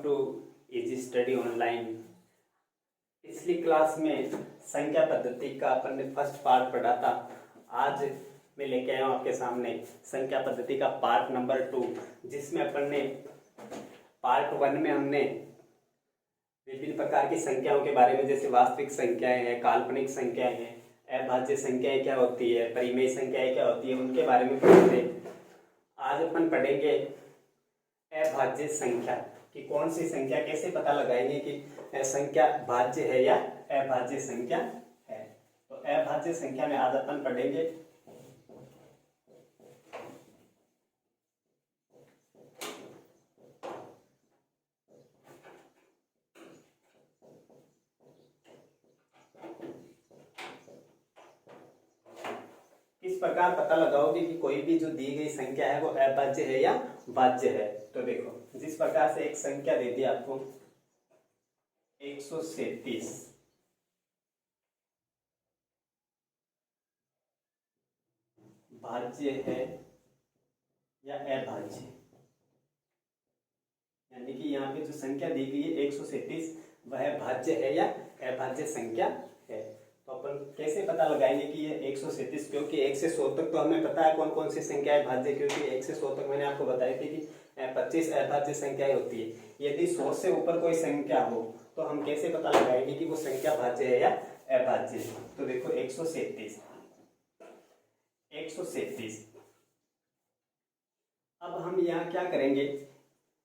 To easy study online. पिछली class में संख्या पद्धति का अपन ने फर्स्ट पार्ट पढ़ा था। आज मैं लेके आया हूँ आपके सामने संख्या पद्धति का पार्ट नंबर 2, जिसमें अपन ने पार्ट 1 में हमने विभिन्न प्रकार की संख्याओं के बारे में, जैसे वास्तविक संख्याएं हैं, काल्पनिक संख्याएं हैं, अभाज्य संख्याएं क्या होती है, परिमेय संख्याएं क्या होती है, उनके बारे में पढ़े थे। आज अपन पढ़ेंगे अभाज्य संख्या कि कौन सी संख्या, कैसे पता लगाएंगे कि संख्या भाज्य है या अभाज्य संख्या है। तो अभाज्य संख्या में आज अपन पढ़ेंगे किस प्रकार पता लगाओगे कि कोई भी जो दी गई संख्या है वो अभाज्य है या भाज्य है। तो देखो, जिस प्रकार से एक संख्या दे दी आपको 137, भाज्य है या अभाज्य, यानी कि यहाँ पे जो संख्या दी गई है 137 वह भाज्य है या अभाज्य संख्या है। तो अपन कैसे पता लगाएंगे कि ये 137, क्योंकि 1 से 100 तक तो हमें पता है कौन कौन सी संख्याएं भाज्य, क्योंकि 1 से 100 तक मैंने आपको बताई थी कि 25 अभाज्य संख्याएं होती है। यदि 100 से ऊपर कोई संख्या हो तो हम कैसे पता लगाएंगे कि वो संख्या भाज्य है या अभाज्य। तो देखो 137, अब हम यहाँ क्या करेंगे,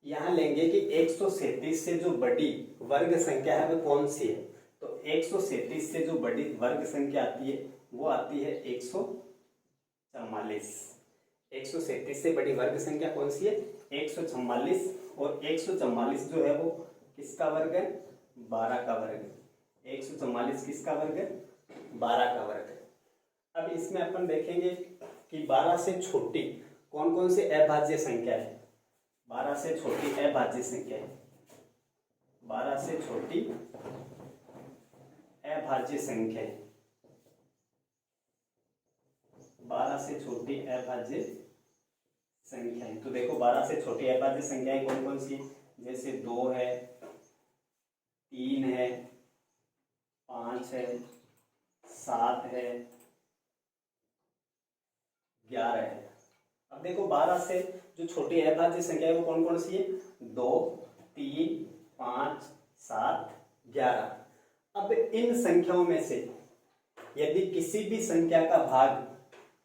यहाँ लेंगे कि 137 से जो बड़ी वर्ग संख्या है वो कौन सी है। तो 137 से जो बड़ी वर्ग संख्या आती है वो आती है 144। 137 से बड़ी वर्ग संख्या कौन सी है, 144। और 144 जो है वो किसका वर्ग है, 12 का वर्ग है। 144 किसका वर्ग है, 12 का वर्ग है। अब इसमें अपन देखेंगे कि 12 से छोटी कौन कौन सी अभाज्य संख्या है। 12 से छोटी अभाज्य संख्या है, 12 से छोटी अभाज्य संख्या है, 12 से छोटी अभाज्य संख्याएं। तो देखो 12 से छोटी अभाज्य संख्याएं कौन कौन सी, जैसे 2 है, 3 है, 5 है, 7 है, 11 है। अब देखो 12 से जो छोटी अभाज्य संख्या है वो कौन कौन सी है, 2, 3, 5, 7, 11। अब इन संख्याओं में से यदि किसी भी संख्या का भाग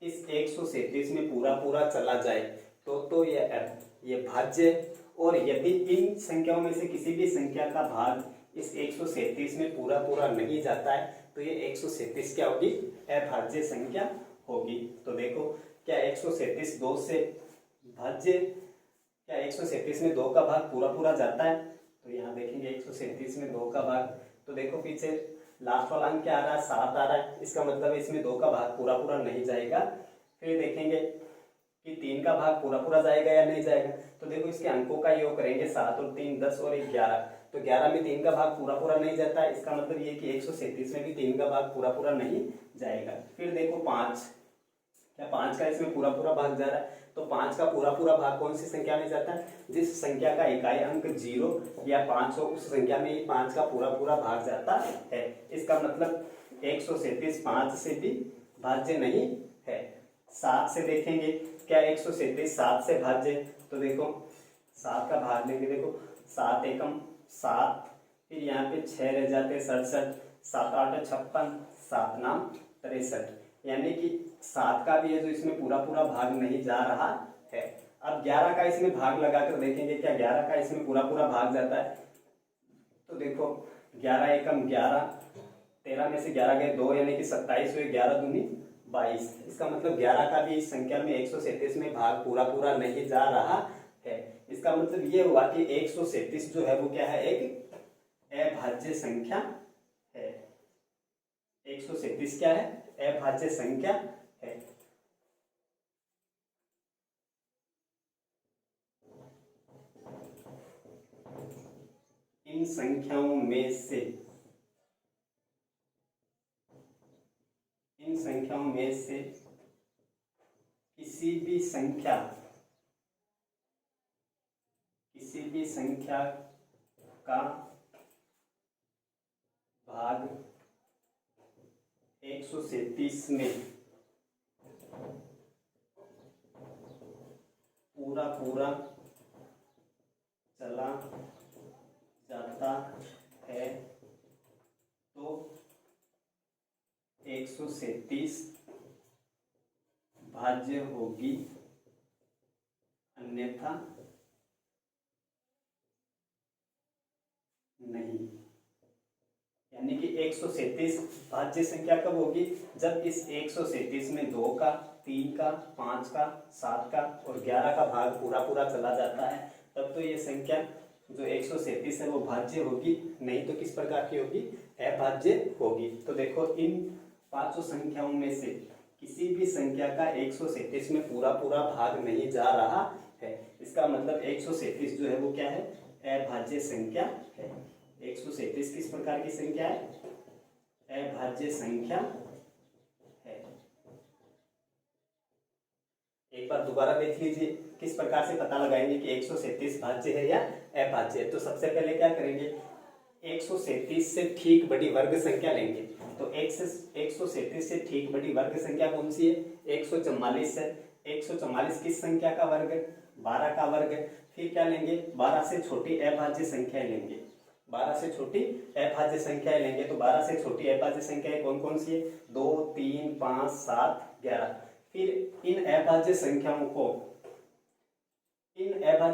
इस 137 में पूरा पूरा चला जाए तो ये भाज्य, और यदि इन संख्याओं में से किसी भी संख्या का भाग इस 137 में पूरा पूरा नहीं जाता है तो ये 137 क्या होगी, अभाज्य संख्या होगी। तो देखो, क्या 137 2 से भाज्य, क्या 137 में 2 का भाग पूरा पूरा जाता है। तो यहाँ देखेंगे 137 में 2 का भाग, तो देखो पीछे लास्ट वाला अंक क्या आ रहा है, 7 आ रहा है, इसका मतलब इसमें 2 का भाग पूरा पूरा नहीं जाएगा। फिर देखेंगे कि 3 का भाग पूरा पूरा जाएगा या नहीं जाएगा। तो देखो इसके अंकों का योग करेंगे, 7 और 3 10 और 11। तो 11 में 3 का भाग पूरा पूरा नहीं जाता है, इसका मतलब ये कि 137 में भी 3 का भाग पूरा पूरा नहीं जाएगा। फिर देखो 5, क्या 5 का इसमें पूरा पूरा भाग जा रहा है। तो 5 का पूरा पूरा भाग कौन सी संख्या में जाता है, जिस संख्या का इकाई अंक 0 या 5 हो उस संख्या में ही 5 का पूरा पूरा भाग जाता है। इसका मतलब 137 5 से भी भाज्य नहीं है। 7 से देखेंगे, क्या 137 7 से भाज्य। तो देखो 7 का भाग लेंगे, देखो 7 एकम 7, फिर यहाँ पे 6 रह जाते 67, 7 8 56, 7 नाम 63, यानी कि 7 का भी है जो इसमें पूरा पूरा भाग नहीं जा रहा है। अब 11 का इसमें भाग लगाकर देखेंगे, क्या 11 का इसमें पूरा पूरा भाग जाता है। तो देखो 11 एकम 11, 13 में से 11 गए 2, यानी कि 27 हुए, 11 दूनी 22। इसका मतलब 11 का भी इस संख्या में 137 में भाग पूरा पूरा नहीं जा रहा है। इसका मतलब ये हुआ कि 137 जो है वो क्या है, एक अभाज्य संख्या है। 137 क्या है, अभाज्य संख्या है। इन संख्याओं में से किसी भी संख्या 137 में पूरा पूरा चला जाता है तो 137 भाज्य होगी, अन्यथा नहीं। यानी कि 137 भाज्य संख्या कब होगी? जब इस 137 में 2 का, 3 का, 5 का, 7 का और 11 का भाग पूरा पूरा चला जाता है, तब तो ये संख्या जो 137 है वो भाज्य होगी, नहीं तो किस प्रकार की होगी? अभाज्य होगी। तो देखो इन पांचों संख्याओं में से किसी भी संख्या का 137 में पूरा पूरा भाग नहीं जा रहा है, इसका मतलब 137 जो है वो क्या है? अभाज्य संख्या है। 137 किस प्रकार की संख्या है? अभाज्य संख्या है। एक बार दोबारा देख लीजिए किस प्रकार से पता लगाएंगे कि 137 भाज्य है या अभाज्य है। तो सबसे पहले क्या करेंगे? 137 से ठीक बड़ी वर्ग संख्या लेंगे। तो 137 से ठीक बड़ी वर्ग संख्या कौन सी है? 144 है। 144 किस संख्या का वर्ग है? 12 का वर्ग है। फिर क्या लेंगे? 12 से छोटी अभाज्य संख्याएं लेंगे। 12 से छोटी अभाज्य संख्याएं लेंगे। तो 12 से छोटी अभाज्य संख्याएं कौन कौन सी है? 2, 3, 5, 7, 11। फिर इन अभाज्य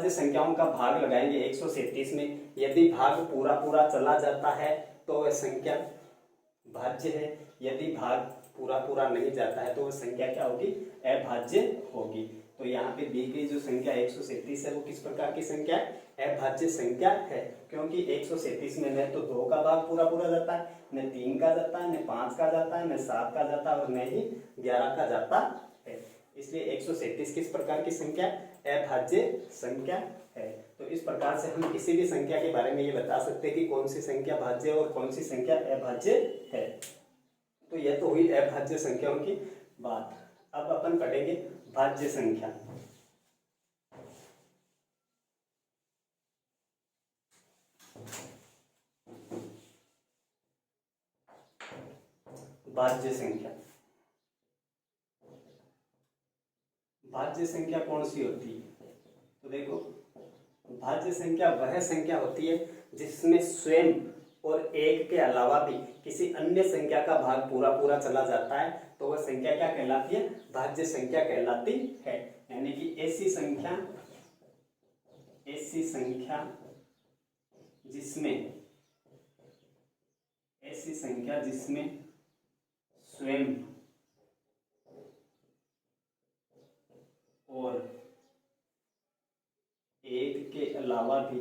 संख्याओं का भाग लगाएंगे 137 में। यदि भाग पूरा पूरा चला जाता है तो वह संख्या भाज्य है, यदि भाग पूरा पूरा नहीं जाता है तो वह संख्या क्या होगी? अभाज्य होगी। तो यहाँ पे दी गई जो संख्या 137 है वो किस प्रकार की संख्या है? अभाज्य संख्या है, क्योंकि 137 में न तो 2 का भाग पूरा पूरा जाता है, न 3 का जाता है, न 5 का जाता है, न 7 का जाता है और न ही 11 का जाता है। इसलिए 137 किस प्रकार की संख्या? अभाज्य संख्या है। तो इस प्रकार से हम किसी भी संख्या के बारे में ये बता सकते हैं कि कौन सी संख्या भाज्य और कौन सी संख्या अभाज्य है। तो यह तो हुई अभाज्य संख्याओं की बात। अब अपन पढ़ेंगे भाज्य संख्या। भाज्य संख्या, भाज्य संख्या कौन सी होती है? तो देखो भाज्य संख्या वह संख्या होती है जिसमें स्वयं और एक के अलावा भी किसी अन्य संख्या का भाग पूरा पूरा चला जाता है, तो वह संख्या क्या कहलाती है? भाज्य संख्या कहलाती है। यानी कि ऐसी संख्या जिसमें स्वयं और एक के अलावा भी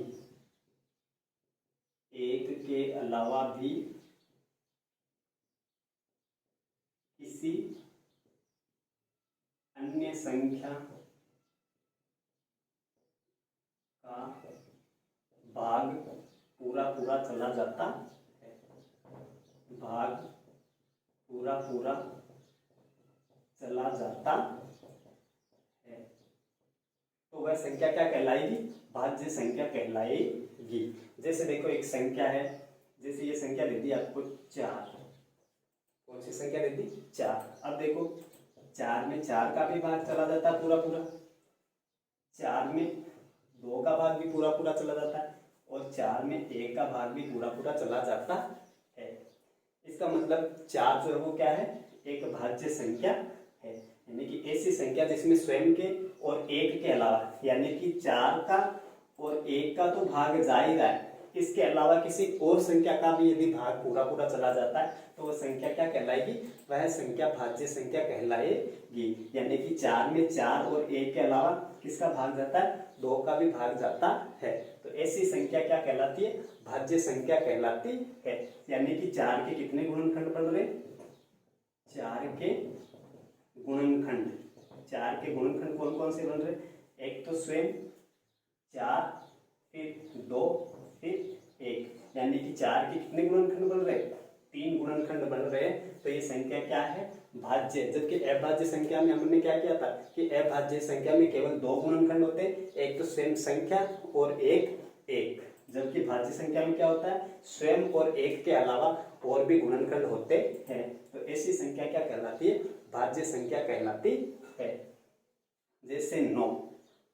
किसी अन्य संख्या का भाग पूरा पूरा चला जाता है, भाग पूरा पूरा चला जाता है, तो वह संख्या क्या कहलाएगी? भाज्य संख्या कहलाएगी। जैसे देखो एक संख्या है, जैसे ये संख्या दे दी आपको 4। कौन सी संख्या दे दी? 4। अब देखो 4 में 4 का भी भाग चला जाता है पूरा पूरा, 4 में 2 का भाग भी पूरा पूरा चला जाता है और 4 में 1 का भाग भी पूरा पूरा चला जाता है। इसका मतलब 4 जो है वो क्या है? एक भाज्य संख्या है। यानी कि ऐसी संख्या जिसमें स्वयं के और एक के अलावा, यानी कि 4 का और 1 का तो भाग जा ही रहा है, इसके अलावा किसी और संख्या का भी यदि भाग पूरा पूरा चला जाता है तो वह संख्या क्या कहलाएगी? वह संख्या भाज्य संख्या कहलाएगी। यानी कि 4 में 4 और 1 के अलावा किसका भाग जाता है? 2 का भी भाग जाता है। तो ऐसी संख्या क्या कहलाती है? भाज्य संख्या कहलाती है। यानी कि 4 के कितने गुणनखंड बन रहे? 4 के गुणनखंड। 4 के गुणनखंड कौन कौन से बन रहे? एक तो स्वयं 4, फिर 2, फिर 1। यानी कि 4 के कितने गुणनखंड बन रहे? 3 गुणनखंड बन रहे हैं। तो ये संख्या क्या है? भाज्य। जबकि अभाज्य संख्या में हमने क्या किया था कि अभाज्य संख्या में केवल 2 गुणनखंड होते हैं, एक तो स्वयं संख्या और एक जबकि भाज्य संख्या में क्या होता है, स्वयं और एक के अलावा और भी गुणनखंड होते हैं। तो ऐसी संख्या क्या कहलाती है, भाज्य संख्या कहलाती है। जैसे 9,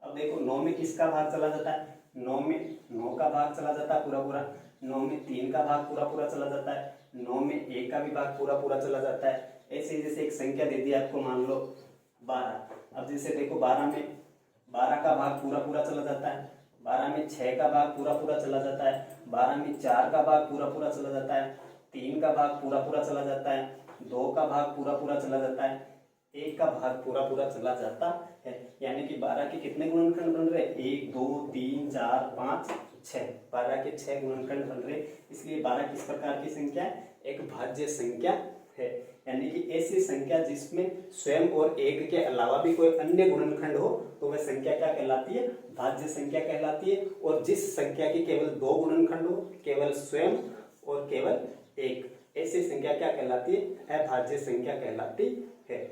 अब देखो 9 में किसका भाग चला जाता है, 9 में 9 का भाग चला जाता है पूरा पूरा, 9 में 3 का भाग पूरा पूरा चला जाता है, 9 में 1 का भी भाग पूरा पूरा चला जाता है। ऐसे जैसे एक संख्या दे दी आपको, मान लो 12, अब जैसे देखो 12 में 12 का भाग पूरा पूरा चला जाता है, 12 में 6 का भाग पूरा पूरा चला जाता है, 12 में 4 का भाग पूरा पूरा चला जाता है, 3 का भाग पूरा पूरा चला जाता है, 2 का भाग पूरा पूरा चला जाता है, 1 का भाग पूरा पूरा चला जाता है। यानी कि 12 के कितने गुणनखंड बन रहे, 1 2 3 4 5 6, 12 के 6 गुणनखंड बन रहे। इसलिए 12 किस प्रकार की संख्या है, एक भाज्य संख्या है। यानी कि ऐसी संख्या जिसमें स्वयं और एक के अलावा भी कोई अन्य गुणनखंड हो तो वह संख्या क्या कहलाती है, भाज्य संख्या कहलाती है। और जिस संख्या की केवल 2 गुणनखंड हो, केवल स्वयं और केवल एक, ऐसी संख्या क्या कहलाती है, अभाज्य संख्या कहलाती है।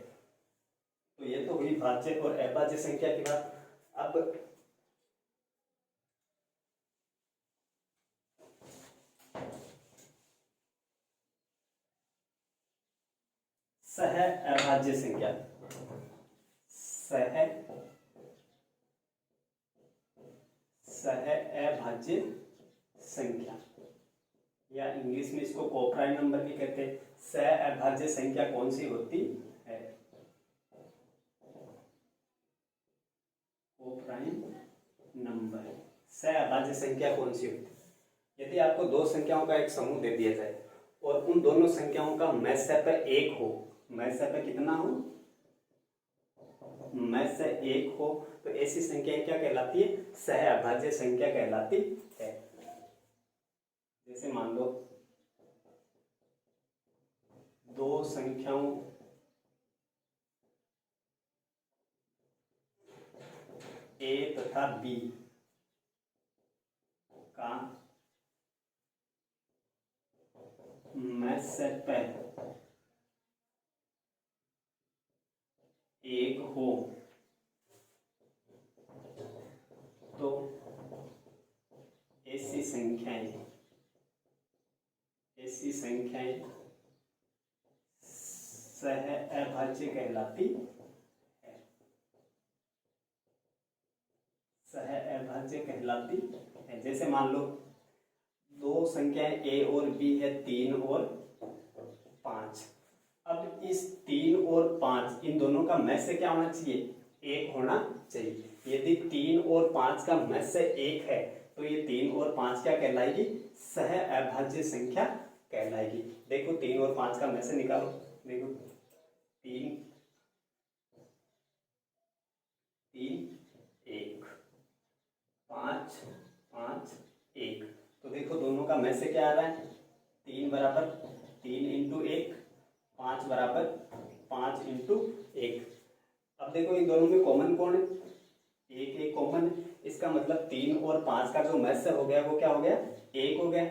तो ये तो हुई भाज्य और अभाज्य संख्या की बात। अब सह अभाज्य संख्या, सह अभाज्य संख्या, या इंग्लिश में इसको कोप्राइम नंबर भी कहते हैं। सह अभाज्य संख्या कौन सी होती है, कोप्राइम नंबर। सह अभाज्य संख्या कौन सी होती है, यदि आपको दो संख्याओं का एक समूह दे दिया जाए और उन दोनों संख्याओं का मैसप 1 हो, मैसप कितना हो, मैस 1 हो, तो ऐसी संख्या क्या कहलाती है, सह अभाज्य संख्या कहलाती है। जैसे मान लो दो संख्याओं ए तथा बी का मैसप 1 हो तो ऐसी संख्याएं सह अभाज्य कहलाती है, सह अभाज्य कहलाती है। जैसे मान लो दो संख्याएं ए और बी है, 3 और 5। अब इस 3 और 5 इन दोनों का मैस क्या होना चाहिए, 1 होना चाहिए। यदि 3 और 5 का मैस 1 है तो ये 3 और 5 क्या कहलाएगी, सह अभाज्य संख्या कहलाएगी। देखो 3 और 5 का मैस निकालो, देखो 3 3 1 5 5 1, तो देखो दोनों का मैस क्या आ रहा है, 3 बराबर 3 इंटू 1, 5 बराबर 5 इंटू 1। अब देखो इन दोनों में कॉमन कौन है, एक कॉमन है। इसका मतलब 3 और 5 का जो मैस हो गया वो क्या हो गया, 1 हो गया।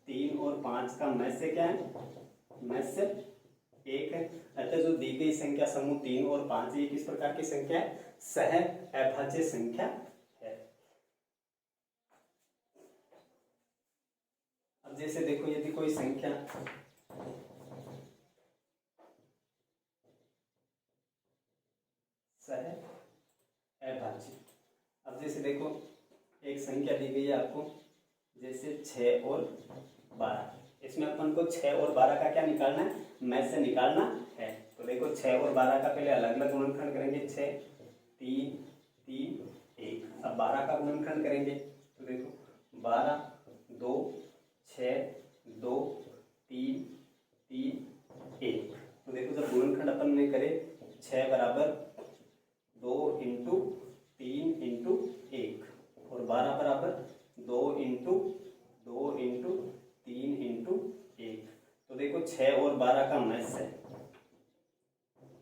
3 और 5 का मैस क्या है, मैस 1 है। अतः जो दी गई संख्या समूह 3 और 5 ये किस प्रकार की संख्या है, सह अभाज्य संख्या है। अब जैसे देखो यदि कोई संख्या सह अभाज्य, अब जैसे देखो एक संख्या दी गई है आपको, जैसे 6 और 12, इसमें अपन को 6 और 12 का क्या निकालना है, मैस से निकालना है। तो देखो 6 और 12 का पहले अलग अलग गुणनखंड करेंगे, 6 3 3 1। अब 12 का गुणनखंड करेंगे तो देखो 12 2 6 2 3 3 1। तो देखो जब गुणनखंड अपन ने करे 6 बराबर 2 इंटू 3 इंटू 1 और 12 बराबर 2 इंटू 3 इंटू 1। तो देखो 6 और 12 का मैस है,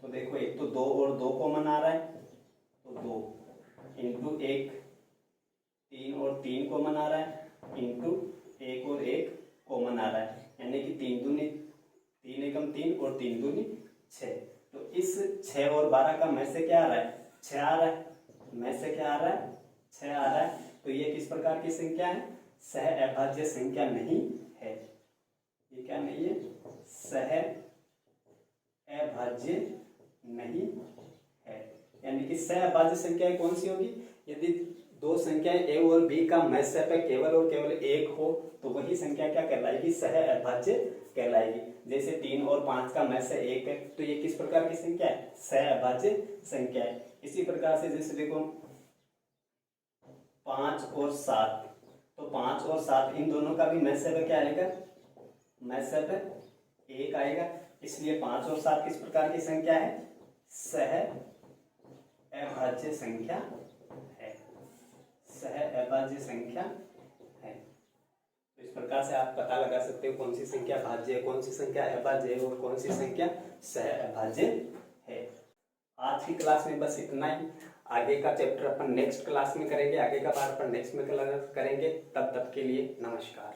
तो देखो एक तो 2 और 2 कॉमन आ रहा है, तो 2 इंटू 1, 3 और 3 कॉमन आ रहा है, इंटू 1 और 1 कॉमन आ रहा है। यानी कि 3 दूनी 3 एकम 3 और 3 दूनी 6। तो इस 6 और 12 का मैस से क्या आ रहा है, 6 आ रहा है। मैस से क्या आ रहा है, 6 आ रहा है। तो ये किस प्रकार की संख्या है, सह अभाज्य संख्या नहीं है। ये क्या नहीं है? सह अभाज्य नहीं है। यानी कि सह अभाज्य संख्या कौन सी होगी? यदि दो संख्याएं ए और बी का महत्सप केवल और केवल एक हो तो वही संख्या क्या कहलाएगी? सह अभाज्य कहलाएगी। जैसे 3 और 5 का महत्सप 1 है तो ये किस प्रकार की संख्या है? सह अभाज्य संख्या है। इसी प्रकार से जैसे देखो 5 और 7, तो 5 और 7 इन दोनों का भी महत्सप क्या आएगा? महत्सप 1 आएगा। इसलिए 5 और 7 किस प्रकार की संख्या है? सह अभाज्य संख्या है। सह अभाज्य संख्या है। तो इस प्रकार से आप पता लगा सकते हो कौन सी संख्या भाज्य है, कौन सी संख्या अभाज्य है और कौन सी संख्या सह अभाज्य है। आज की क्लास में बस इतना ही। आगे का चैप्टर अपन नेक्स्ट क्लास में करेंगे, आगे का पार्ट अपन नेक्स्ट में करेंगे। तब तक के लिए नमस्कार।